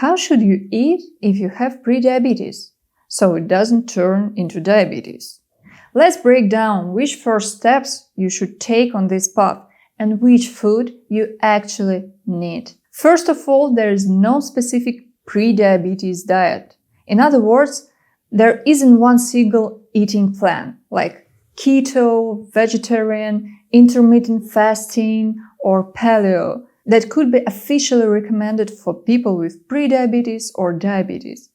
How should you eat if you have prediabetes, so it doesn't turn into diabetes? Let's break down which first steps you should take on this path and which food you actually need. First of all, there is no specific prediabetes diet. In other words, there isn't one single eating plan, like keto, vegetarian, intermittent fasting, or paleo, that could be officially recommended for people with prediabetes or diabetes.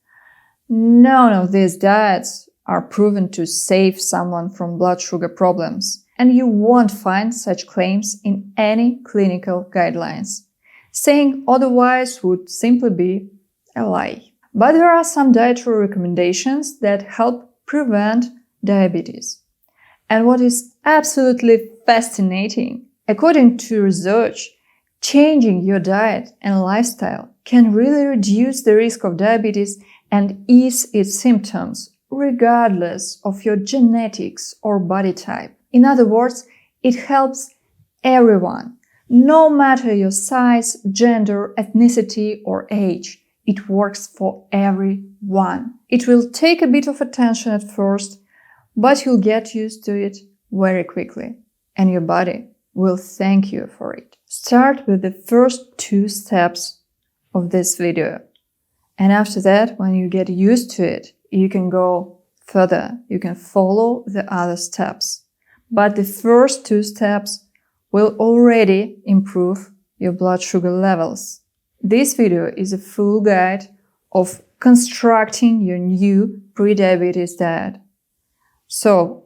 None of these diets are proven to save someone from blood sugar problems, and you won't find such claims in any clinical guidelines. Saying otherwise would simply be a lie. But there are some dietary recommendations that help prevent diabetes. And what is absolutely fascinating, according to research, changing your diet and lifestyle can really reduce the risk of diabetes and ease its symptoms, regardless of your genetics or body type. In other words, it helps everyone, no matter your size, gender, ethnicity, or age. It works for everyone. It will take a bit of attention at first, but you'll get used to it very quickly, and your body will thank you for it. Start with the first 2 steps of this video. And after that, when you get used to it, you can go further. You can follow the other steps. But the first 2 steps will already improve your blood sugar levels. This video is a full guide of constructing your new prediabetes diet. So,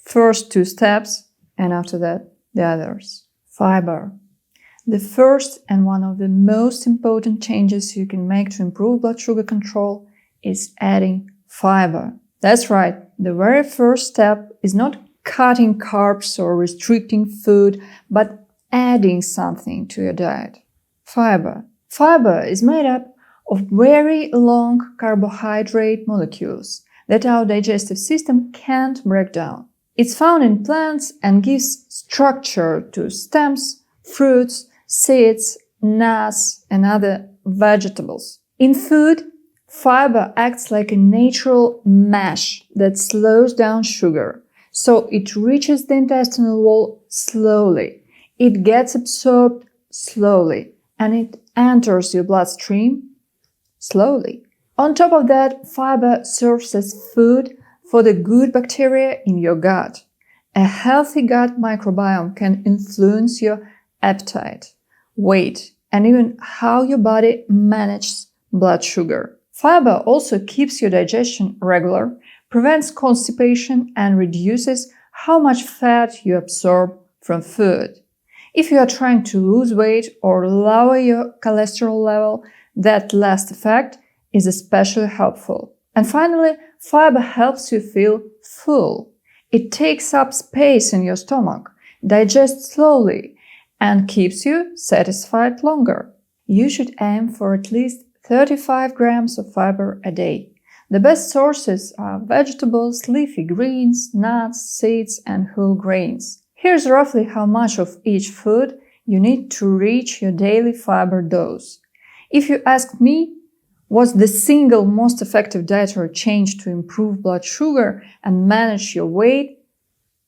first 2 steps, and after that, the others. Fiber. The first and one of the most important changes you can make to improve blood sugar control is adding fiber. That's right, the very first step is not cutting carbs or restricting food, but adding something to your diet. Fiber. Fiber is made up of very long carbohydrate molecules that our digestive system can't break down. It's found in plants and gives structure to stems, fruits, seeds, nuts, and other vegetables. In food, fiber acts like a natural mesh that slows down sugar, so it reaches the intestinal wall slowly. It gets absorbed slowly, and it enters your bloodstream slowly. On top of that, fiber serves as food for the good bacteria in your gut. A healthy gut microbiome can influence your appetite, weight, and even how your body manages blood sugar. Fiber also keeps your digestion regular, prevents constipation, and reduces how much fat you absorb from food. If you are trying to lose weight or lower your cholesterol level, that last effect is especially helpful. And finally, fiber helps you feel full. It takes up space in your stomach, digests slowly, and keeps you satisfied longer. You should aim for at least 35 grams of fiber a day. The best sources are vegetables, leafy greens, nuts, seeds, and whole grains. Here's roughly how much of each food you need to reach your daily fiber dose. If you ask me, what's the single most effective dietary change to improve blood sugar and manage your weight?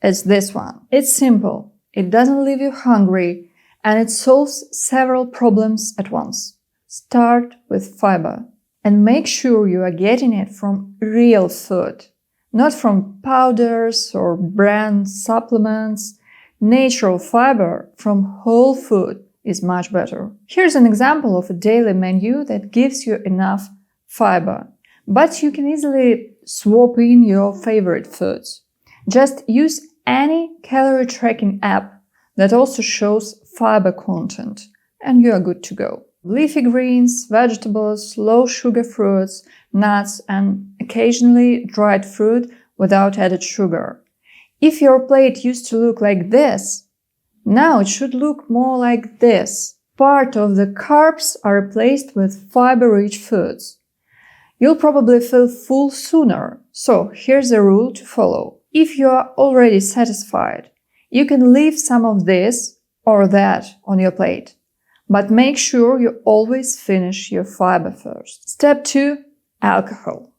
It's this one. It's simple. It doesn't leave you hungry, and it solves several problems at once. Start with fiber, and make sure you are getting it from real food, not from powders or brand supplements. Natural fiber from whole food is much better. Here's an example of a daily menu that gives you enough fiber, but you can easily swap in your favorite foods. Just use any calorie tracking app that also shows fiber content, and you are good to go. Leafy greens, vegetables, low-sugar fruits, nuts, and occasionally dried fruit without added sugar. If your plate used to look like this, now it should look more like this. Part of the carbs are replaced with fiber-rich foods. You'll probably feel full sooner, so here's a rule to follow. If you are already satisfied, you can leave some of this or that on your plate. But make sure you always finish your fiber first. Step 2. Alcohol.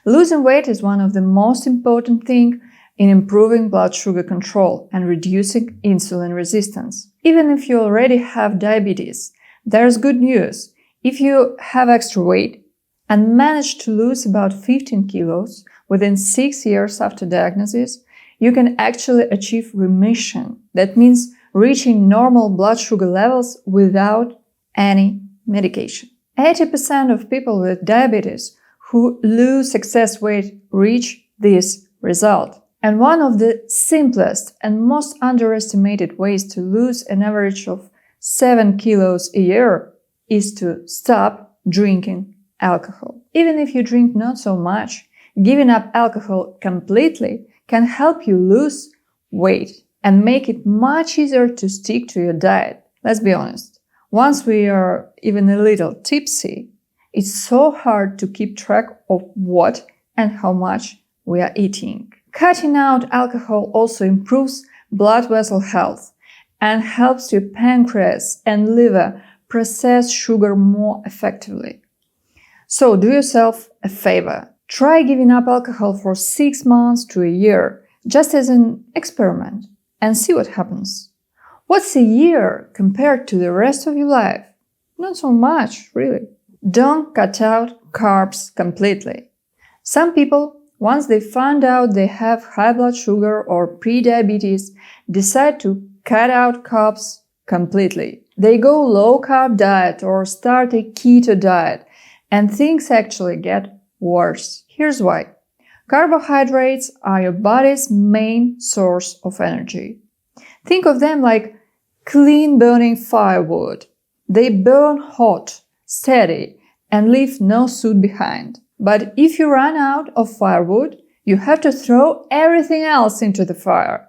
Losing weight is one of the most important things in improving blood sugar control and reducing insulin resistance. Even if you already have diabetes, there's good news. If you have extra weight and manage to lose about 15 kilos within 6 years after diagnosis, you can actually achieve remission. That means reaching normal blood sugar levels without any medication. 80% of people with diabetes who lose excess weight reach this result. And one of the simplest and most underestimated ways to lose an average of 7 kilos a year is to stop drinking alcohol. Even if you drink not so much, giving up alcohol completely can help you lose weight and make it much easier to stick to your diet. Let's be honest. Once we are even a little tipsy, it's so hard to keep track of what and how much we are eating. Cutting out alcohol also improves blood vessel health and helps your pancreas and liver process sugar more effectively. So do yourself a favor. Try giving up alcohol for 6 months to a year, just as an experiment, and see what happens. What's a year compared to the rest of your life? Not so much, really. Don't cut out carbs completely. Some people, once they find out they have high blood sugar or prediabetes, decide to cut out carbs completely. They go low-carb diet or start a keto diet, and things actually get worse. Here's why. Carbohydrates are your body's main source of energy. Think of them like clean-burning firewood. They burn hot, steady, and leave no soot behind. But if you run out of firewood, you have to throw everything else into the fire.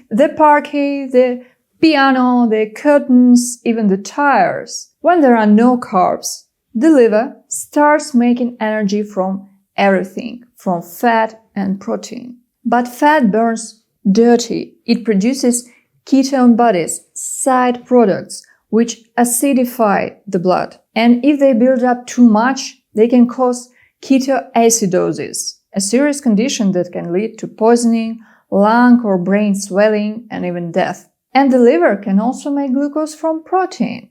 The parquet, the piano, the curtains, even the tires. When there are no carbs, the liver starts making energy from everything, from fat and protein. But fat burns dirty. It produces ketone bodies, side products, which acidify the blood. And if they build up too much, they can cause ketoacidosis, a serious condition that can lead to poisoning, lung or brain swelling, and even death. And the liver can also make glucose from protein.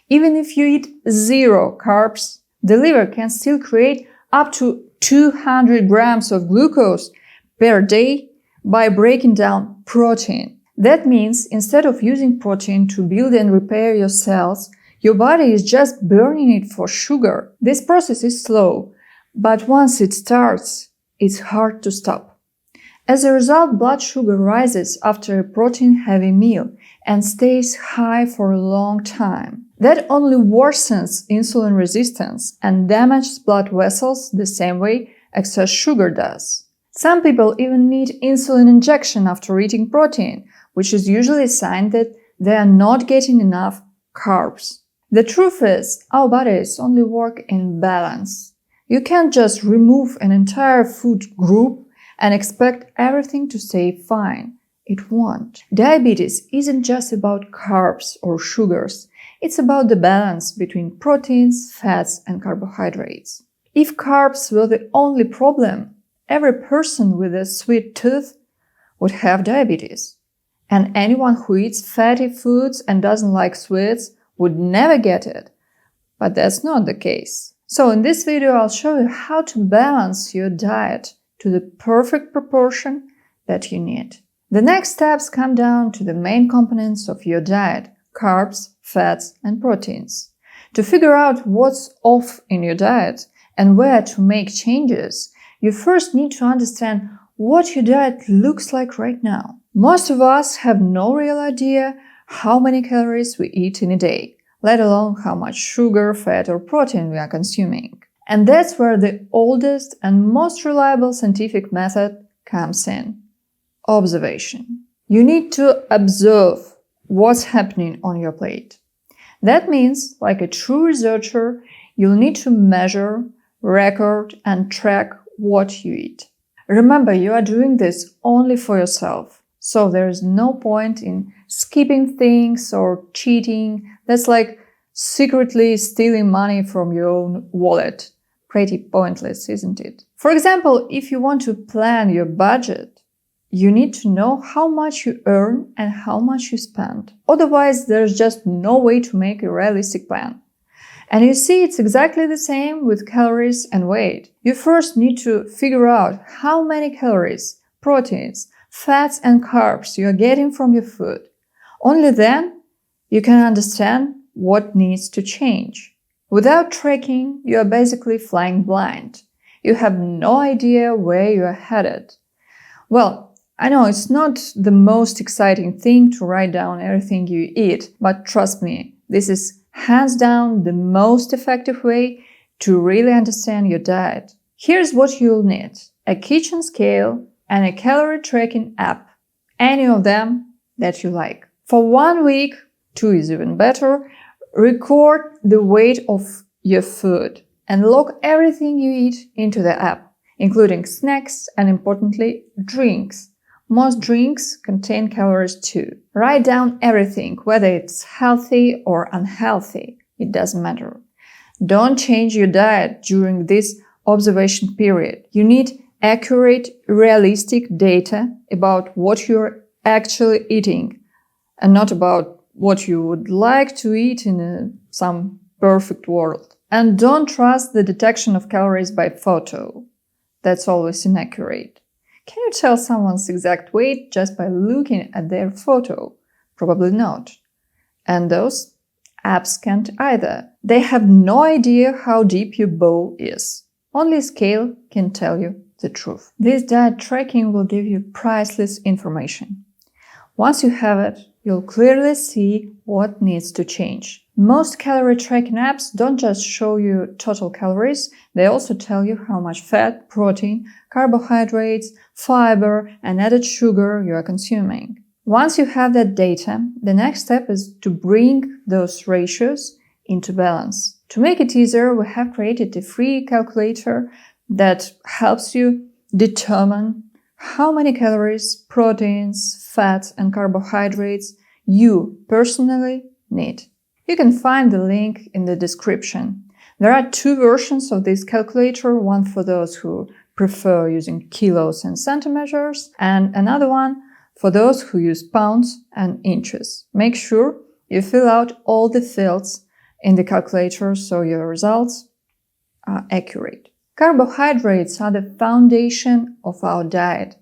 Even if you eat 0 carbs, the liver can still create up to 200 grams of glucose per day by breaking down protein. That means instead of using protein to build and repair your cells, your body is just burning it for sugar. This process is slow, but once it starts, it's hard to stop. As a result, blood sugar rises after a protein-heavy meal and stays high for a long time. That only worsens insulin resistance and damages blood vessels the same way excess sugar does. Some people even need insulin injection after eating protein, which is usually a sign that they are not getting enough carbs. The truth is, our bodies only work in balance. You can't just remove an entire food group and expect everything to stay fine. It won't. Diabetes isn't just about carbs or sugars. It's about the balance between proteins, fats, and carbohydrates. If carbs were the only problem, every person with a sweet tooth would have diabetes. And anyone who eats fatty foods and doesn't like sweets would never get it. But that's not the case. So in this video, I'll show you how to balance your diet to the perfect proportion that you need. The next steps come down to the main components of your diet: carbs, fats, and proteins. To figure out what's off in your diet and where to make changes, you first need to understand what your diet looks like right now. Most of us have no real idea how many calories we eat in a day, let alone how much sugar, fat, or protein we are consuming. And that's where the oldest and most reliable scientific method comes in: observation. You need to observe what's happening on your plate. That means, like a true researcher, you'll need to measure, record, and track what you eat. Remember, you are doing this only for yourself, so there is no point in skipping things or cheating. That's like secretly stealing money from your own wallet. Pretty pointless, isn't it? For example, if you want to plan your budget, you need to know how much you earn and how much you spend. Otherwise, there's just no way to make a realistic plan. And you see, it's exactly the same with calories and weight. You first need to figure out how many calories, proteins, fats and carbs you are getting from your food. Only then you can understand what needs to change. Without tracking, you are basically flying blind. You have no idea where you are headed. Well, I know it's not the most exciting thing to write down everything you eat, but trust me, this is hands down the most effective way to really understand your diet. Here's what you'll need: a kitchen scale and a calorie tracking app. Any of them that you like. For 1 week, 2 is even better, record the weight of your food and log everything you eat into the app, including snacks and, importantly, drinks. Most drinks contain calories too. Write down everything, whether it's healthy or unhealthy. It doesn't matter. Don't change your diet during this observation period. You need accurate, realistic data about what you're actually eating and not about what you would like to eat in some perfect world. And don't trust the detection of calories by photo. That's always inaccurate. Can you tell someone's exact weight just by looking at their photo? Probably not. And those apps can't either. They have no idea how deep your bowl is. Only a scale can tell you the truth. This diet tracking will give you priceless information. Once you have it, you'll clearly see what needs to change. Most calorie tracking apps don't just show you total calories, they also tell you how much fat, protein, carbohydrates, fiber, and added sugar you are consuming. Once you have that data, the next step is to bring those ratios into balance. To make it easier, we have created a free calculator that helps you determine how many calories, proteins, fats, and carbohydrates you personally need. You can find the link in the description. There are 2 versions of this calculator, one for those who prefer using kilos and centimeters, and another one for those who use pounds and inches. Make sure you fill out all the fields in the calculator so your results are accurate. Carbohydrates are the foundation of our diet.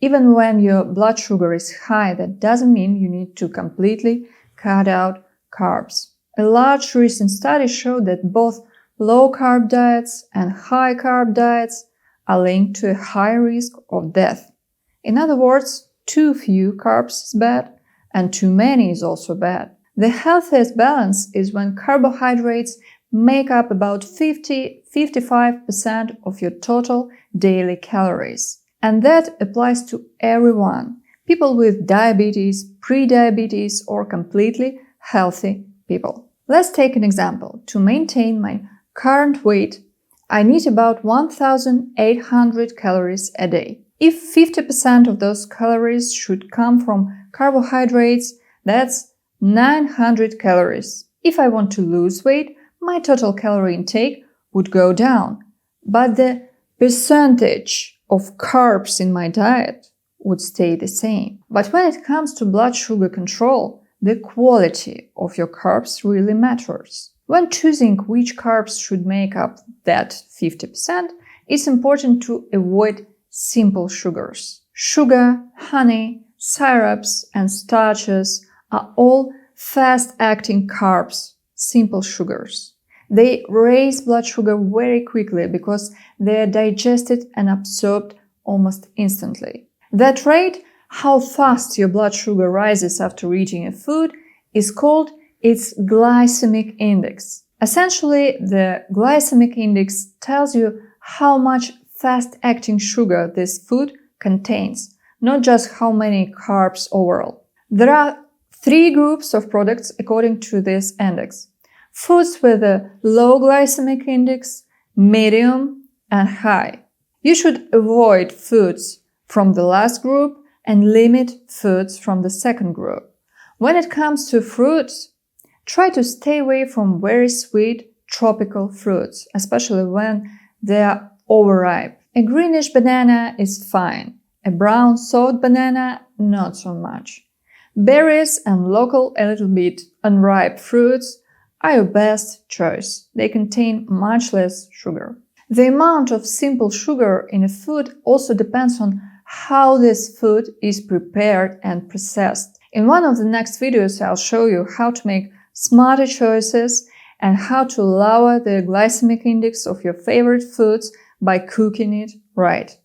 Even when your blood sugar is high, that doesn't mean you need to completely cut out carbs. A large recent study showed that both low-carb diets and high-carb diets are linked to a high risk of death. In other words, too few carbs is bad, and too many is also bad. The healthiest balance is when carbohydrates make up about 50-55% of your total daily calories. And that applies to everyone. People with diabetes, prediabetes, or completely healthy people. Let's take an example. To maintain my current weight, I need about 1,800 calories a day. If 50% of those calories should come from carbohydrates, that's 900 calories. If I want to lose weight, my total calorie intake would go down, but the percentage of carbs in my diet would stay the same. But when it comes to blood sugar control, the quality of your carbs really matters. When choosing which carbs should make up that 50%, it's important to avoid simple sugars. Sugar, honey, syrups, and starches are all fast-acting carbs, simple sugars. They raise blood sugar very quickly because they are digested and absorbed almost instantly. That rate, how fast your blood sugar rises after eating a food, is called its glycemic index. Essentially, the glycemic index tells you how much fast-acting sugar this food contains, not just how many carbs overall. There are 3 groups of products according to this index: foods with a low glycemic index, medium, and high. You should avoid foods from the last group and limit foods from the second group. When it comes to fruits, Try to stay away from very sweet tropical fruits, especially when they are overripe. A greenish banana is fine. A brown soft banana, not so much. Berries and local a little bit unripe fruits are your best choice. They contain much less sugar. The amount of simple sugar in a food also depends on how this food is prepared and processed. In one of the next videos, I'll show you how to make smarter choices and how to lower the glycemic index of your favorite foods by cooking it right.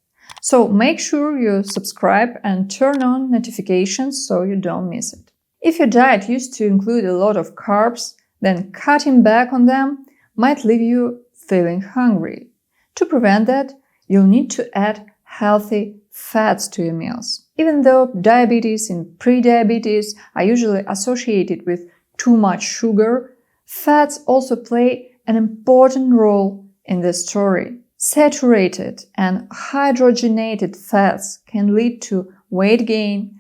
So make sure you subscribe and turn on notifications so you don't miss it. If your diet used to include a lot of carbs, then cutting back on them might leave you feeling hungry. To prevent that, you'll need to add healthy fats to your meals. Even though diabetes and prediabetes are usually associated with too much sugar, fats also play an important role in this story. Saturated and hydrogenated fats can lead to weight gain,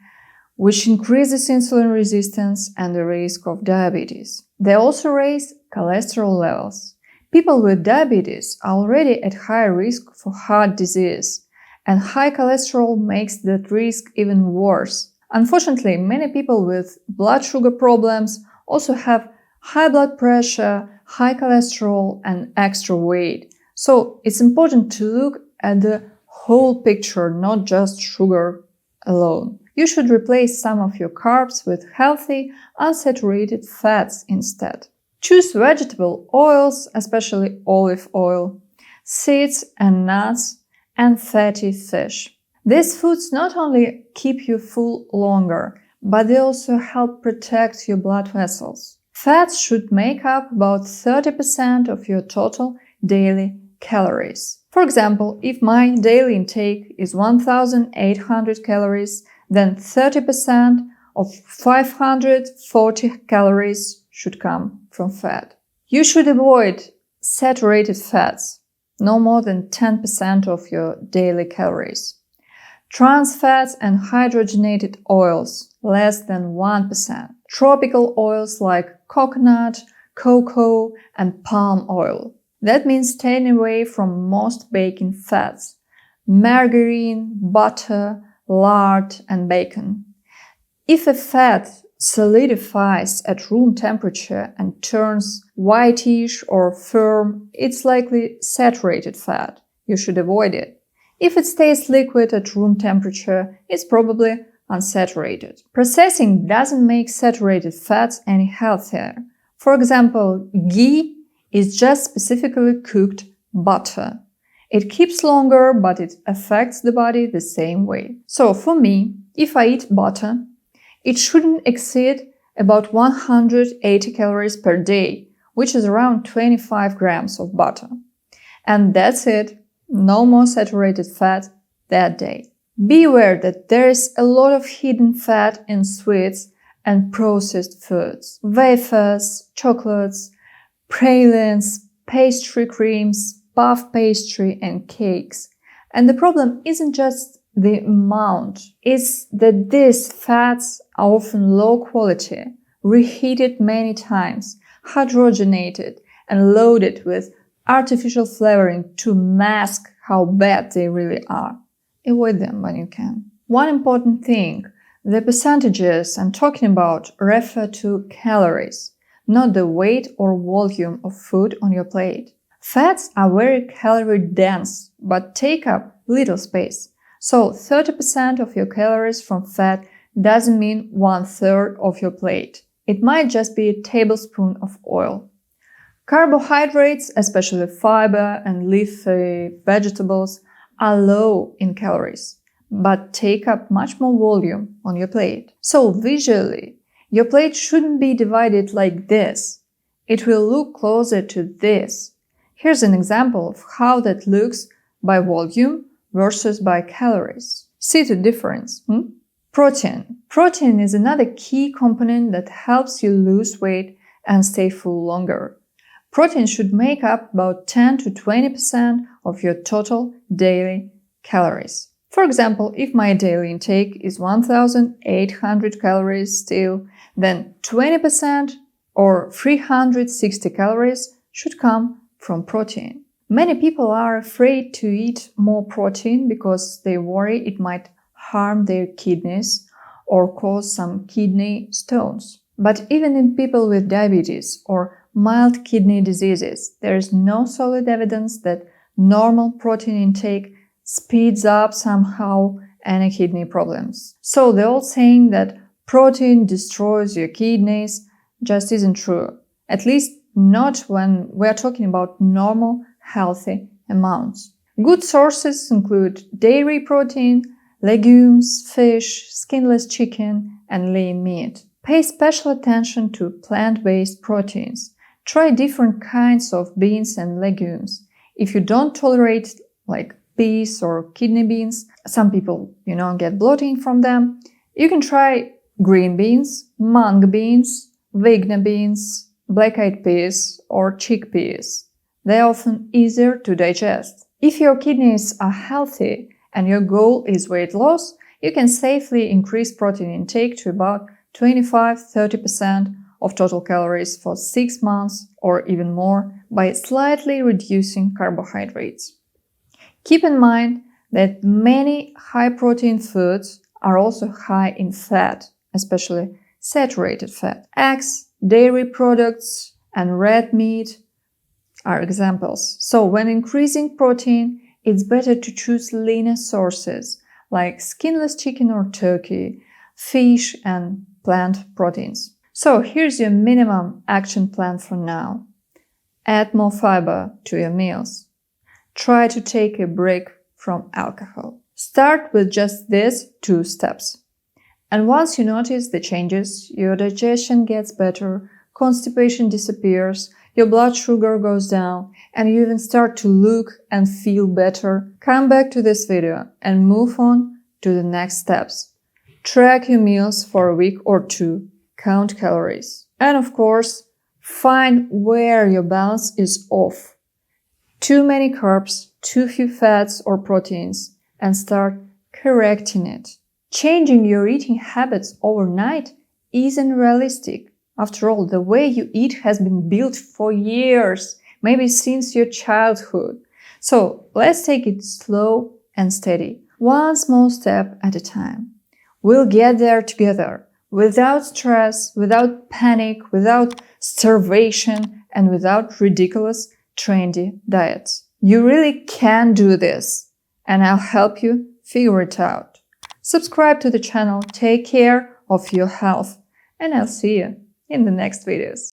which increases insulin resistance and the risk of diabetes. They also raise cholesterol levels. People with diabetes are already at higher risk for heart disease, and high cholesterol makes that risk even worse. Unfortunately, many people with blood sugar problems also have high blood pressure, high cholesterol, and extra weight. So it's important to look at the whole picture, not just sugar alone. You should replace some of your carbs with healthy, unsaturated fats instead. Choose vegetable oils, especially olive oil, seeds and nuts, and fatty fish. These foods not only keep you full longer, but they also help protect your blood vessels. Fats should make up about 30% of your total daily calories. For example, if my daily intake is 1,800 calories, then 30% of 540 calories should come from fat. You should avoid saturated fats, no more than 10% of your daily calories. Trans fats and hydrogenated oils, less than 1%. Tropical oils like coconut, cocoa, and palm oil. That means staying away from most baking fats, margarine, butter, lard, and bacon. If a fat solidifies at room temperature and turns whitish or firm, it's likely saturated fat. You should avoid it. If it stays liquid at room temperature, it's probably unsaturated. Processing doesn't make saturated fats any healthier. For example, ghee is just specifically cooked butter. It keeps longer, but it affects the body the same way. So for me, if I eat butter, it shouldn't exceed about 180 calories per day, which is around 25 grams of butter. And that's it. No more saturated fat that day. Be aware that there is a lot of hidden fat in sweets and processed foods. Wafers, chocolates, pralines, pastry creams, puff pastry, and cakes. And the problem isn't just the amount, it's that these fats are often low quality, reheated many times, hydrogenated, and loaded with artificial flavoring to mask how bad they really are. Avoid them when you can. One important thing, the percentages I'm talking about refer to calories, not the weight or volume of food on your plate. Fats are very calorie dense, but take up little space. So 30% of your calories from fat doesn't mean 1/3 of your plate. It might just be a tablespoon of oil. Carbohydrates, especially fiber and leafy vegetables, are low in calories, but take up much more volume on your plate. So visually, your plate shouldn't be divided like this. It will look closer to this. Here's an example of how that looks by volume versus by calories. See the difference? Protein. Protein is another key component that helps you lose weight and stay full longer. Protein should make up about 10 to 20% of your total daily calories. For example, if my daily intake is 1,800 calories still, then 20% or 360 calories should come from protein. Many people are afraid to eat more protein because they worry it might harm their kidneys or cause some kidney stones. But even in people with diabetes or mild kidney diseases, there is no solid evidence that normal protein intake speeds up somehow any kidney problems. So the old saying that protein destroys your kidneys just isn't true. At least not when we're talking about normal, healthy amounts. Good sources include dairy protein, legumes, fish, skinless chicken, and lean meat. Pay special attention to plant-based proteins. Try different kinds of beans and legumes. If you don't tolerate peas or kidney beans, some people, get bloating from them, you can try green beans, mung beans, vigna beans, black-eyed peas, or chickpeas. They're often easier to digest. If your kidneys are healthy and your goal is weight loss, you can safely increase protein intake to about 25-30% of total calories for 6 months or even more by slightly reducing carbohydrates. Keep in mind that many high-protein foods are also high in fat, especially saturated fat. Eggs, dairy products, and red meat are examples. So when increasing protein, it's better to choose leaner sources like skinless chicken or turkey, fish, and plant proteins. So here's your minimum action plan for now. Add more fiber to your meals. Try to take a break from alcohol. Start with just these 2 steps. And once you notice the changes, your digestion gets better, constipation disappears, your blood sugar goes down, and you even start to look and feel better, come back to this video and move on to the next steps. Track your meals for a week or 2, count calories. And of course, find where your balance is off. Too many carbs, too few fats or proteins, and start correcting it. Changing your eating habits overnight isn't realistic. After all, the way you eat has been built for years, maybe since your childhood. So let's take it slow and steady, one small step at a time. We'll get there together, without stress, without panic, without starvation, and without ridiculous, trendy diets. You really can do this, and I'll help you figure it out. Subscribe to the channel, take care of your health, and I'll see you in the next videos.